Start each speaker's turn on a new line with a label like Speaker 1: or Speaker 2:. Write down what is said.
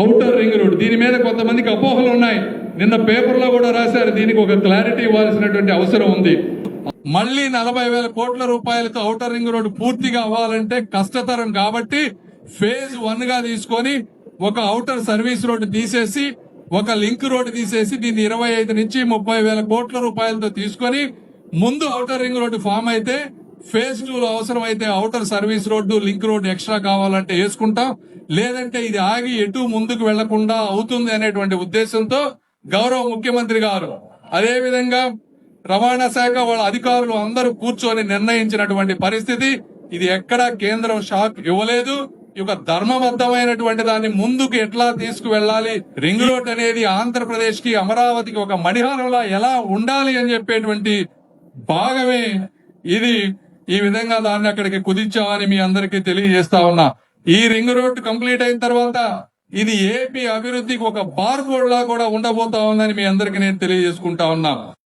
Speaker 1: Outer ring road దీని మీద కొంతమందికి అపోహలు ఉన్నాయి. నిన్న పేపర్లో కూడా రాశారు. దీనికి ఒక క్లారిటీ ఇవ్వాల్సినటువంటి అవసరం ఉంది. మళ్ళీ 40,000 కోట్ల రూపాయలతో ఔటర్ రింగ్ రోడ్ పూర్తిగా అవ్వాలంటే కష్టతరం కాబట్టి ఫేజ్ 1 గా తీసుకొని ఒక ఔటర్ సర్వీస్ రోడ్డు తీసేసి ఒక లింక్ రోడ్డు తీసేసి దీన్ని 25 నుంచి 30,000 కోట్ల రూపాయలతో తీసుకొని ముందు ఔటర్ రింగ్ రోడ్డు ఫామ్ అయితే ఫేజ్ 2 లో అవసరమైతే outer service road link road extra కావాలంటే వేసుకుంటాం. లేదంటే ఇది ఆగి ఎటు ముందుకు వెళ్లకుండా అవుతుంది అనేటువంటి ఉద్దేశంతో గౌరవ ముఖ్యమంత్రి గారు అదే విధంగా రవాణా శాఖ వాళ్ళ అధికారులు అందరూ కూర్చొని నిర్ణయించినటువంటి పరిస్థితి. ఇది ఎక్కడా కేంద్రం షాక్ ఇవ్వలేదు. ఒక ధర్మబద్ధమైనటువంటి దాన్ని ముందుకు ఎట్లా తీసుకువెళ్లాలి, రింగ్ రోడ్ అనేది ఆంధ్రప్రదేశ్ కి అమరావతికి ఒక మణిహారంలా ఎలా ఉండాలి అని చెప్పేటువంటి భాగమే ఇది. ఈ విధంగా దాన్ని అక్కడికి కుదించామని మీ అందరికీ తెలియజేస్తా ఉన్నా. ఈ రింగ్ రోడ్ కంప్లీట్ అయిన తర్వాత ఇది ఏపీ అభివృద్ధికి ఒక బార్ కోడ్ లా కూడా ఉండబోతా ఉందని మీ అందరికీ నేను తెలియజేసుకుంటా ఉన్నా.